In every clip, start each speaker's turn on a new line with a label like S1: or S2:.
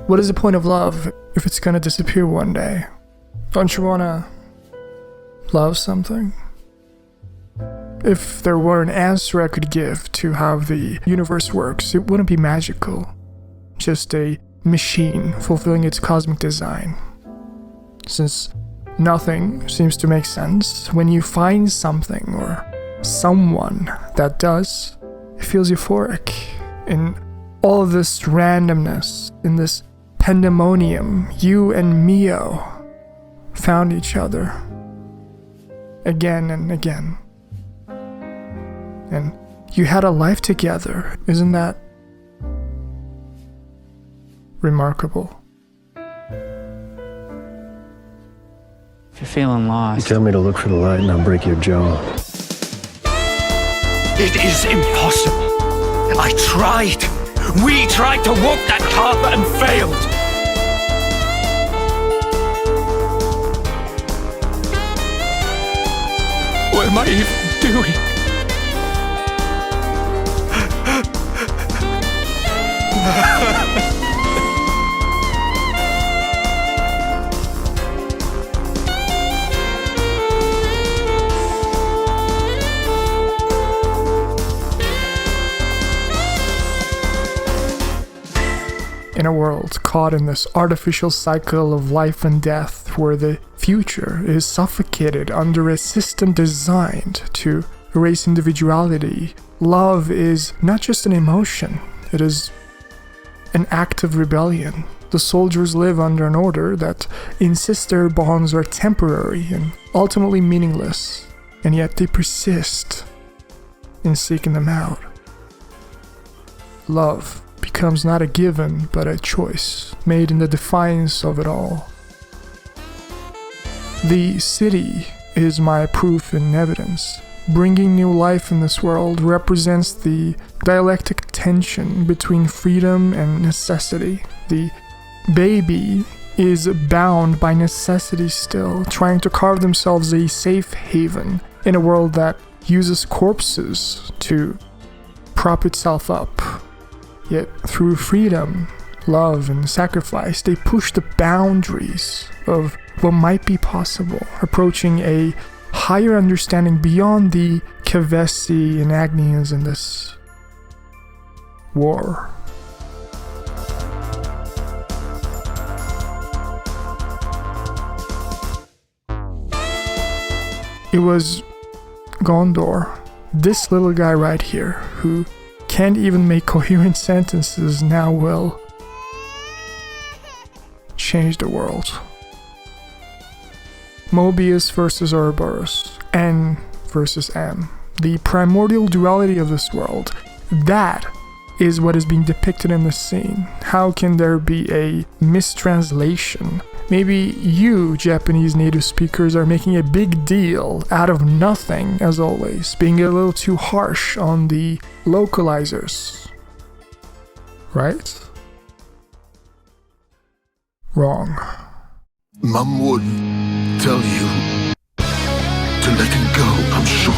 S1: What is the point of love if it's gonna disappear one day? Don't you wanna love something? If there were an answer I could give to how the universe works, it wouldn't be magical. Just a machine fulfilling its cosmic design. Since nothing seems to make sense, when you find something or someone that does, it feels euphoric. In all of this randomness, in this pandemonium, you and Mio found each other again and again. And you had a life together. Isn't that remarkable?
S2: If you're feeling lost,
S3: You tell me to look for the light and I'll break your jaw.
S4: It is impossible. I tried. We tried to walk that path and failed. What am I even doing?
S1: In a world caught in this artificial cycle of life and death, where the future is suffocated under a system designed to erase individuality, love is not just an emotion, it is an act of rebellion. The soldiers live under an order that insists their bonds are temporary and ultimately meaningless, and yet they persist in seeking them out. Love becomes not a given, but a choice, made in the defiance of it all. The city is my proof and evidence. Bringing new life in this world represents the dialectic tension between freedom and necessity. The baby is bound by necessity still, trying to carve themselves a safe haven in a world that uses corpses to prop itself up. Yet through freedom, love, and sacrifice, they push the boundaries of what might be possible, approaching a higher understanding beyond the Kavesi and Agnians in this war. It was Ghondor, this little guy right here, who can't even make coherent sentences, now will change the world. Mobius versus Ouroboros, N versus M. The primordial duality of this world. That is what is being depicted in the scene. How can there be a mistranslation? Maybe you, Japanese native speakers, are making a big deal out of nothing, as always, being a little too harsh on the localizers. Right? Wrong.
S5: Mum would tell you to let him go, I'm sure.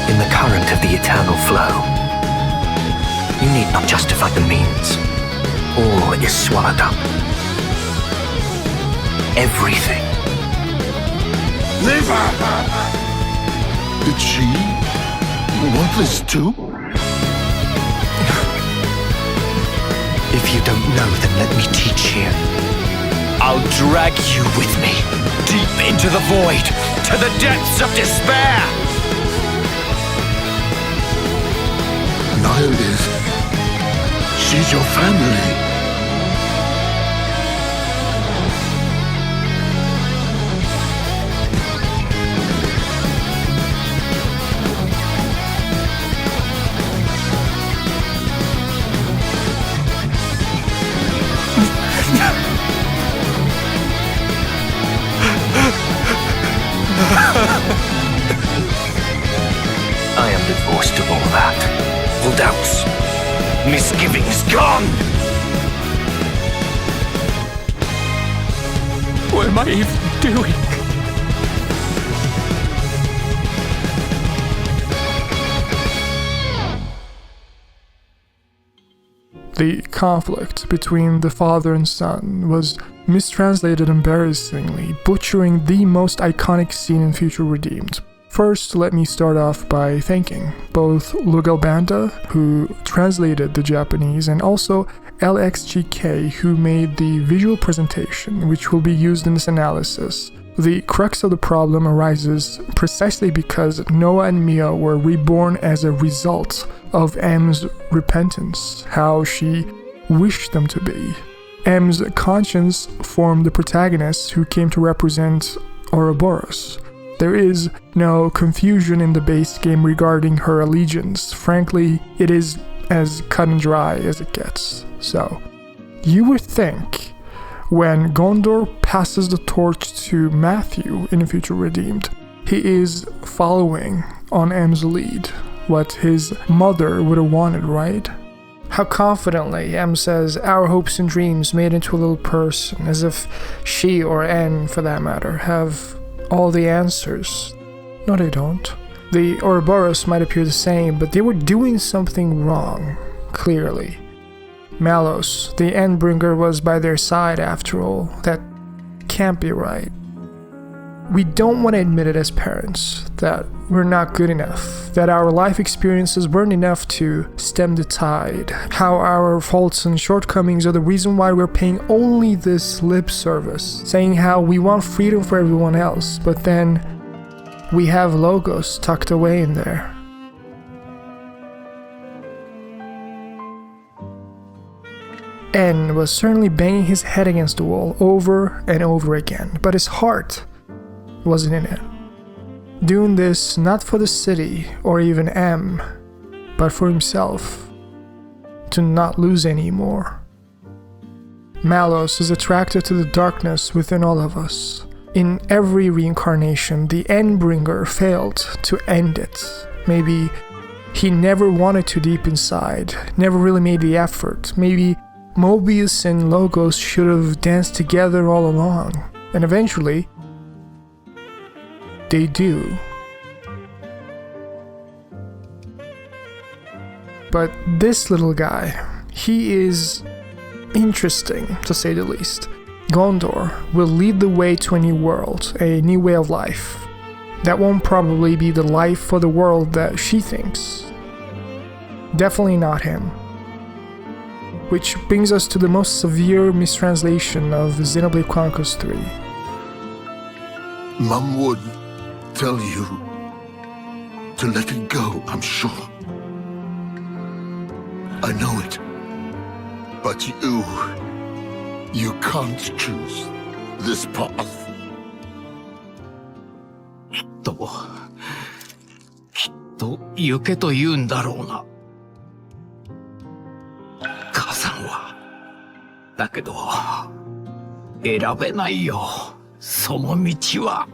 S4: In the current of the eternal flow, you need not justify the means. All is swallowed up. Everything.
S5: Leave her! Did she want this too?
S4: If you don't know, then let me teach you. I'll drag you with me, deep into the void, to the depths of despair!
S5: Nael is. She's your family.
S4: misgivings gone! What am I even doing?
S1: The conflict between the father and son was mistranslated embarrassingly, butchering the most iconic scene in Future Redeemed. First, let me start off by thanking both Lugalbanda, who translated the Japanese, and also LXGK, who made the visual presentation, which will be used in this analysis. The crux of the problem arises precisely because Noah and Mia were reborn as a result of M's repentance, how she wished them to be. M's conscience formed the protagonist who came to represent Ouroboros. There is no confusion in the base game regarding her allegiance. Frankly, it is as cut and dry as it gets. So, you would think when Ghondor passes the torch to Matthew in Future Redeemed, he is following on M's lead, what his mother would have wanted, right? How confidently M says, "Our hopes and dreams made into a little person," as if she, or N for that matter, have all the answers. No, they don't. The Ouroboros might appear the same, but they were doing something wrong, clearly. Malos, the Endbringer, was by their side after all. That can't be right. We don't want to admit it as parents, that we're not good enough, that our life experiences weren't enough to stem the tide, how our faults and shortcomings are the reason why we're paying only this lip service, saying how we want freedom for everyone else, but then we have logos tucked away in there. N was certainly banging his head against the wall over and over again, but his heart wasn't in it. Doing this not for the city or even M, but for himself, to not lose anymore. Malos is attracted to the darkness within all of us. In every reincarnation, the Endbringer failed to end it. Maybe he never wanted to deep inside, never really made the effort. Maybe Mobius and Logos should have danced together all along, and eventually, they do. But this little guy, he is interesting, to say the least. Ghondor will lead the way to a new world, a new way of life. That won't probably be the life for the world that she thinks. Definitely not him. Which brings us to the most severe mistranslation of Xenoblade Chronicles 3.
S5: Mum would tell you to let it go, I'm sure. I know it. But you can't choose this path.
S4: きっと行けと言うんだろうな。母さんは。だけど、選べないよ。その道は。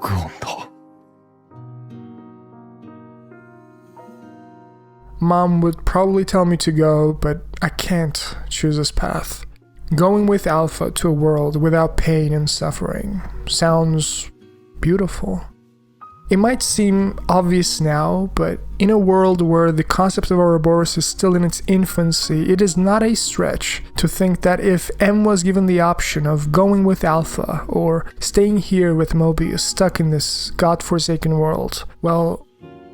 S4: Ghondor.
S1: Mom would probably tell me to go, but I can't choose this path. Going with Alpha to a world without pain and suffering sounds beautiful. It might seem obvious now, but in a world where the concept of Ouroboros is still in its infancy, it is not a stretch to think that if M was given the option of going with Alpha or staying here with Mobius stuck in this godforsaken world, well,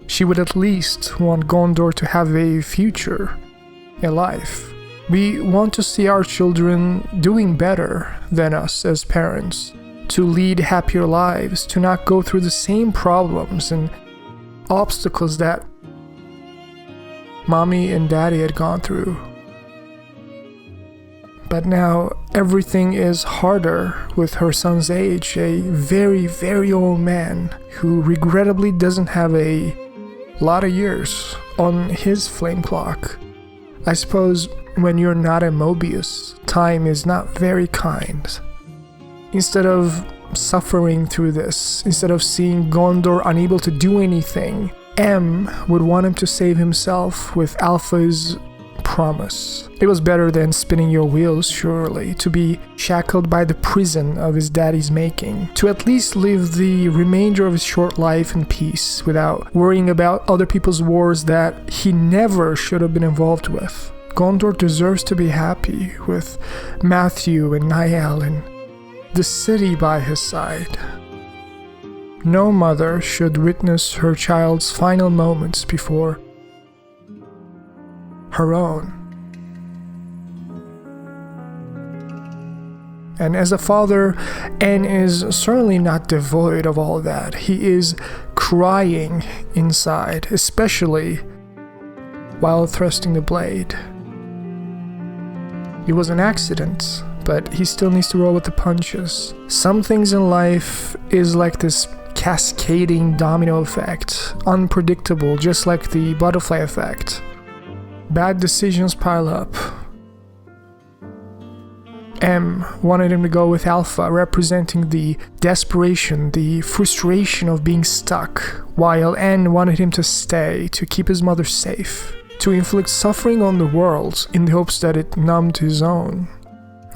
S1: she would at least want Ghondor to have a future, a life. We want to see our children doing better than us as parents, to lead happier lives, to not go through the same problems and obstacles that Mommy and Daddy had gone through. But now everything is harder with her son's age, a very, very old man who regrettably doesn't have a lot of years on his flame clock. I suppose when you're not a Mobius, time is not very kind. Instead of suffering through this, instead of seeing Ghondor unable to do anything, M would want him to save himself with Alpha's promise. It was better than spinning your wheels, surely, to be shackled by the prison of his daddy's making, to at least live the remainder of his short life in peace without worrying about other people's wars that he never should have been involved with. Ghondor deserves to be happy with Matthew and Nael and the city by his side. No mother should witness her child's final moments before her own. And as a father, N is certainly not devoid of all that. He is crying inside, especially while thrusting the blade. It was an accident, but he still needs to roll with the punches. Some things in life is like this cascading domino effect, unpredictable, just like the butterfly effect. Bad decisions pile up. M wanted him to go with Alpha, representing the desperation, the frustration of being stuck, while N wanted him to stay, to keep his mother safe, to inflict suffering on the world in the hopes that it numbed his own.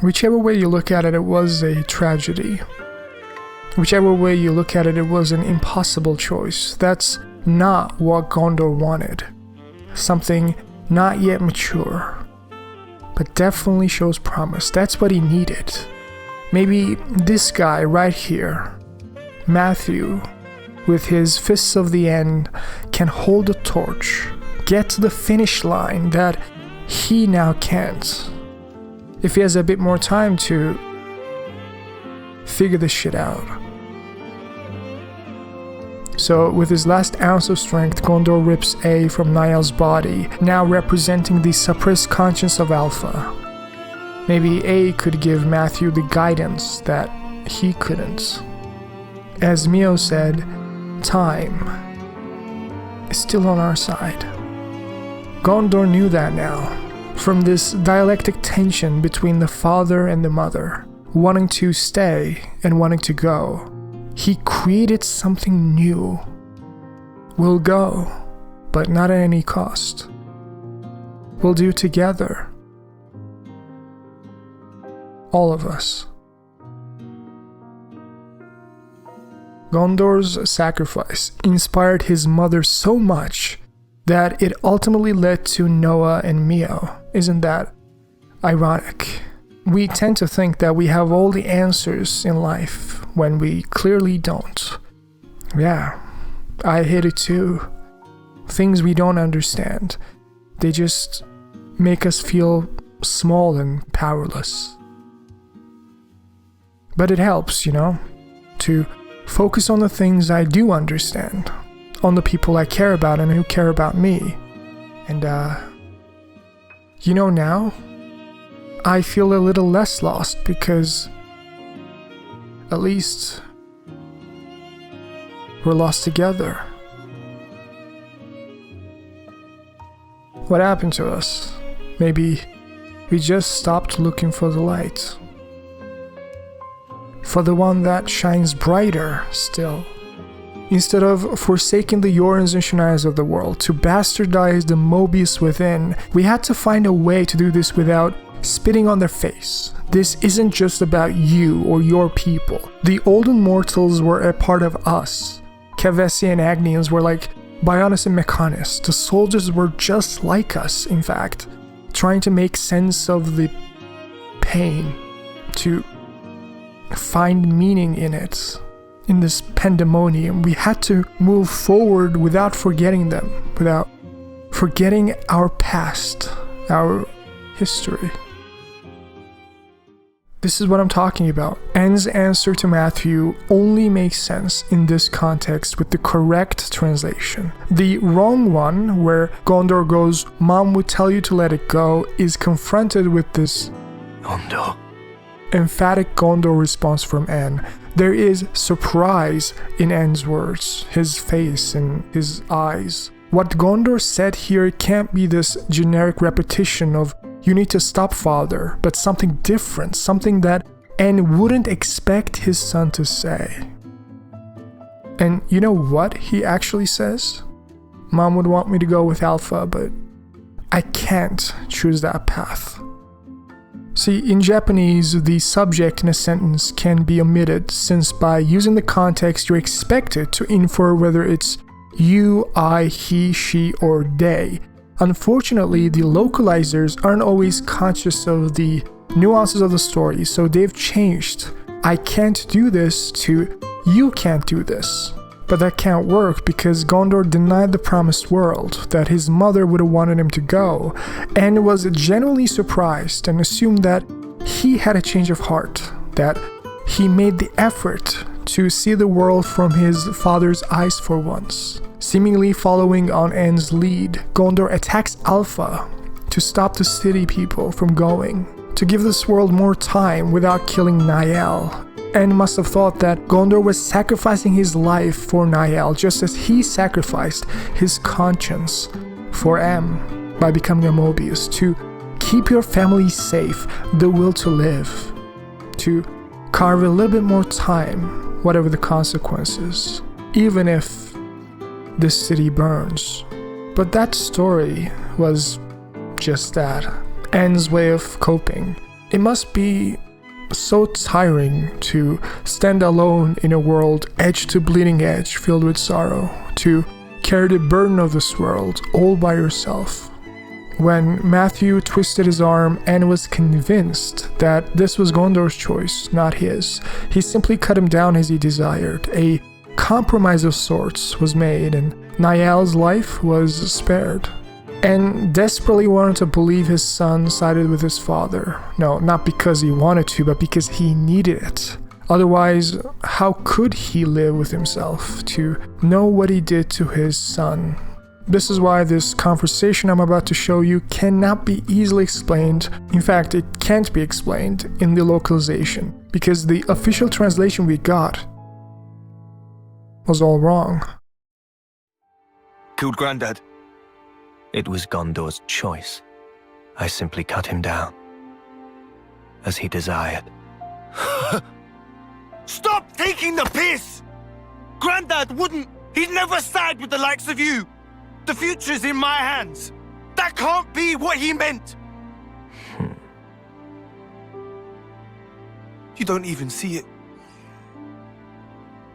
S1: Whichever way you look at it, it was a tragedy. Whichever way you look at it, it was an impossible choice. That's not what Ghondor wanted. Something not yet mature, but definitely shows promise. That's what he needed. Maybe this guy right here, Matthew, with his fists of the end, can hold the torch, get to the finish line that he now can't. If he has a bit more time to figure this shit out. So, with his last ounce of strength, Ghondor rips A from Nael's body, now representing the suppressed conscience of Alpha. Maybe A could give Matthew the guidance that he couldn't. As Mio said, time is still on our side. Ghondor knew that now, from this dialectic tension between the father and the mother, wanting to stay and wanting to go. He created something new. We'll go, but not at any cost. We'll do it together. All of us. Gondor's sacrifice inspired his mother so much that it ultimately led to Noah and Mio. Isn't that ironic? We tend to think that we have all the answers in life when we clearly don't. Yeah, I hate it too. Things we don't understand. They just make us feel small and powerless. But it helps, to focus on the things I do understand, on the people I care about and who care about me. And, now, I feel a little less lost because at least we're lost together. What happened to us? Maybe we just stopped looking for the light. For the one that shines brighter still. Instead of forsaking the Yorins and Shanias of the world to bastardize the Mobius within, we had to find a way to do this without spitting on their face. This isn't just about you or your people. The old immortals were a part of us. Kevesi and Agnians were like Bionis and Mechanis. The soldiers were just like us, in fact, trying to make sense of the pain, to find meaning in it. In this pandemonium, we had to move forward without forgetting them, without forgetting our past, our history. This is what I'm talking about. N's answer to Matthew only makes sense in this context with the correct translation. The wrong one, where Ghondor goes, "Mom would tell you to let it go," is confronted with this
S4: Ghondor.
S1: Emphatic Ghondor response from N. There is surprise in N's words, his face and his eyes. What Ghondor said here can't be this generic repetition of "you need to stop, father," but something different, something that N wouldn't expect his son to say. And you know what he actually says? "Mom would want me to go with Alpha, but I can't choose that path. See, in Japanese, the subject in a sentence can be omitted, since by using the context you're expected to infer whether it's you, I, he, she, or they. Unfortunately, the localizers aren't always conscious of the nuances of the story, so they've changed I can't do this to you can't do this. But that can't work because Ghondor denied the promised world that his mother would have wanted him to go, and was genuinely surprised and assumed that he had a change of heart, that he made the effort to see the world from his father's eyes for once. Seemingly following on En's lead, Ghondor attacks Alpha to stop the city people from going, to give this world more time without killing Nael. En must have thought that Ghondor was sacrificing his life for Nael, just as he sacrificed his conscience for M by becoming a Mobius, to keep your family safe, the will to live, to carve a little bit more time, whatever the consequences, even if this city burns. But that story was just that, En's way of coping. It must be so tiring to stand alone in a world edge to bleeding edge filled with sorrow, to carry the burden of this world all by yourself. When Matthew twisted his arm and was convinced that this was Gondor's choice, not his, he simply cut him down as he desired. A compromise of sorts was made and Nael's life was spared. And desperately wanted to believe his son sided with his father. No, not because he wanted to, but because he needed it. Otherwise, how could he live with himself to know what he did to his son? This is why this conversation I'm about to show you cannot be easily explained. In fact, it can't be explained in the localization, because the official translation we got was all wrong.
S4: Killed Grandad. It was Gondor's choice. I simply cut him down, as he desired. Stop taking the piss! Grandad wouldn't. He'd never side with the likes of you. The future's in my hands. That can't be what he meant. You don't even see it.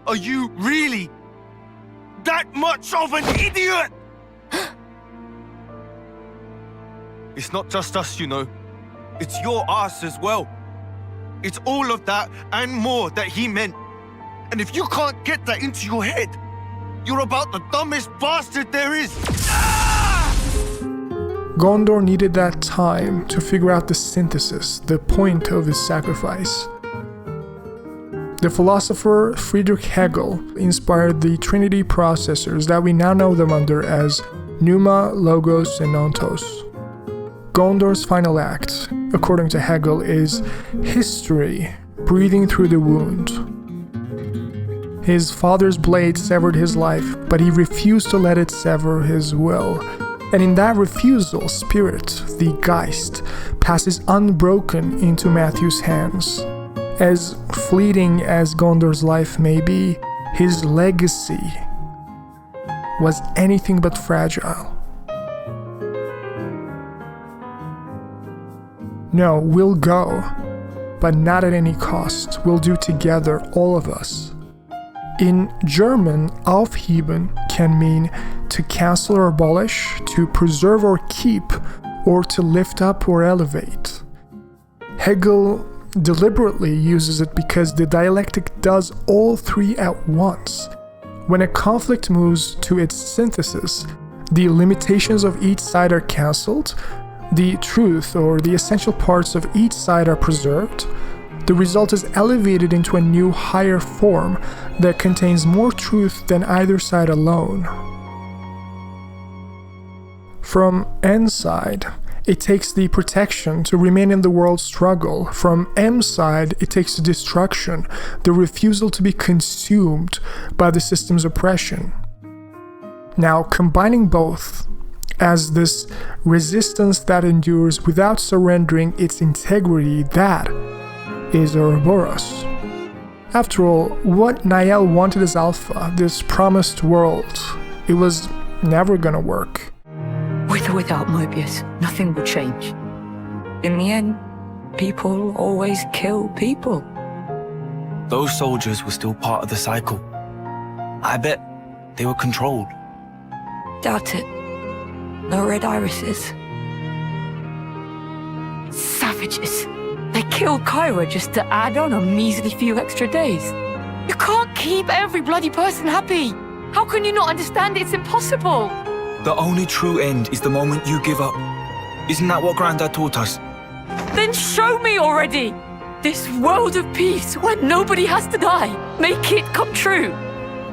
S4: Are you really that much of an idiot? It's not just us, you know. It's your ass as well. It's all of that and more that he meant. And if you can't get that into your head, you're about the dumbest bastard there is.
S1: Ghondor needed that time to figure out the synthesis, the point of his sacrifice. The philosopher Friedrich Hegel inspired the Trinity processors that we now know them under as Pneuma, Logos, and Ontos. Gondor's final act, according to Hegel, is history breathing through the wound. His father's blade severed his life, but he refused to let it sever his will. And in that refusal, spirit, the Geist, passes unbroken into Matthew's hands. As fleeting as Gondor's life may be, his legacy was anything but fragile. No, we'll go, but not at any cost. We'll do together, all of us. In German, aufheben can mean to cancel or abolish, to preserve or keep, or to lift up or elevate. Hegel deliberately uses it because the dialectic does all three at once. When a conflict moves to its synthesis, the limitations of each side are cancelled, the truth or the essential parts of each side are preserved. The result is elevated into a new, higher form that contains more truth than either side alone. From N's side, it takes the protection to remain in the world's struggle. From M's side, it takes the destruction, the refusal to be consumed by the system's oppression. Now, combining both as this resistance that endures without surrendering its integrity, that is Ouroboros. After all, what Nael wanted as Alpha, this promised world, it was never gonna work.
S4: With
S6: With or without Mobius, nothing will change. In the end, people always kill people.
S7: Those soldiers were still part of the cycle. I bet they were controlled.
S6: Doubt it. No red irises. Savages. They killed Kyra just to add on a measly few extra days. You can't keep every bloody person happy. How can you not understand it's impossible?
S7: The only true end is the moment you give up. Isn't that what Grandad taught us?
S6: Then show me already! This world of peace where nobody has to die. Make it come true.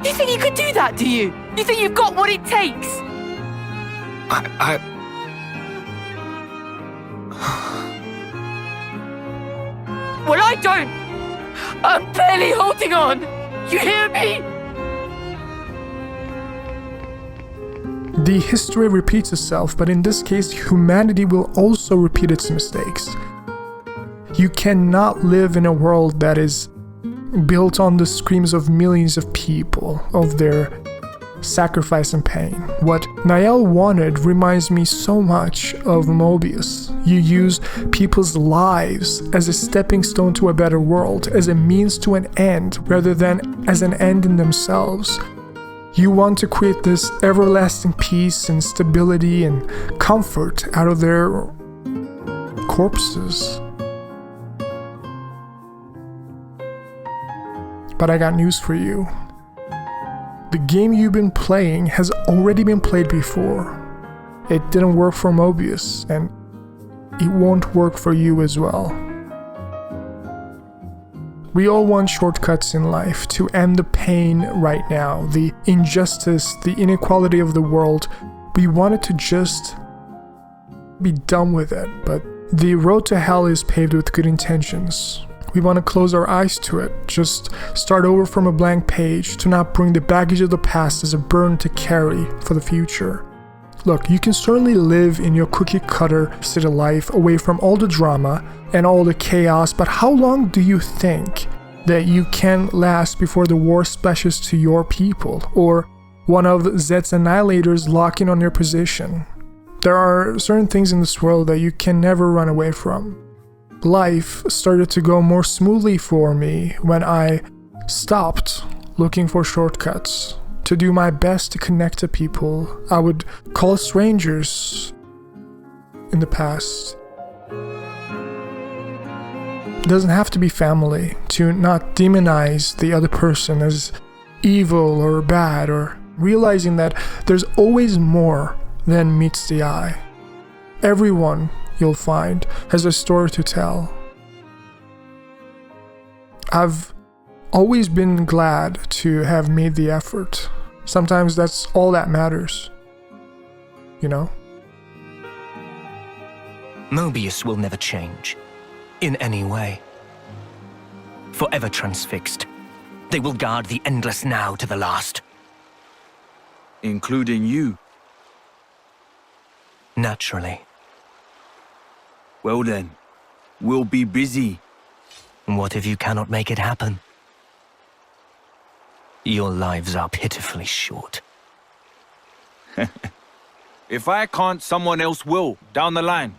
S6: You think you could do that, do you? You think you've got what it takes? Well, I don't. I'm barely holding on. You hear me?
S1: The history repeats itself, but in this case, humanity will also repeat its mistakes. You cannot live in a world that is built on the screams of millions of people, of their sacrifice and pain. What Nael wanted reminds me so much of Mobius. You use people's lives as a stepping stone to a better world, as a means to an end, rather than as an end in themselves. You want to create this everlasting peace and stability and comfort out of their corpses. But I got news for you. The game you've been playing has already been played before. It didn't work for Mobius, and it won't work for you as well. We all want shortcuts in life to end the pain right now, the injustice, the inequality of the world. We want it to just be done with it, but the road to hell is paved with good intentions. We want to close our eyes to it, just start over from a blank page, to not bring the baggage of the past as a burden to carry for the future. Look, you can certainly live in your cookie-cutter city life away from all the drama and all the chaos, but how long do you think that you can last before the war splashes to your people, or one of Zed's annihilators locking on your position? There are certain things in this world that you can never run away from. Life started to go more smoothly for me when I stopped looking for shortcuts. To do my best to connect to people I would call strangers in the past. It doesn't have to be family, to not demonize the other person as evil or bad, or realizing that there's always more than meets the eye. Everyone you'll find has a story to tell. I've always been glad to have made the effort. Sometimes that's all that matters. You know?
S8: Mobius will never change. In any way. Forever transfixed. They will guard the endless now to the last.
S7: Including you.
S8: Naturally.
S7: Well then, we'll be busy.
S8: What if you cannot make it happen? Your lives are pitifully short.
S7: If I can't, someone else will, down the line.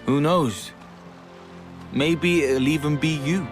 S7: Who knows? Maybe it'll even be you.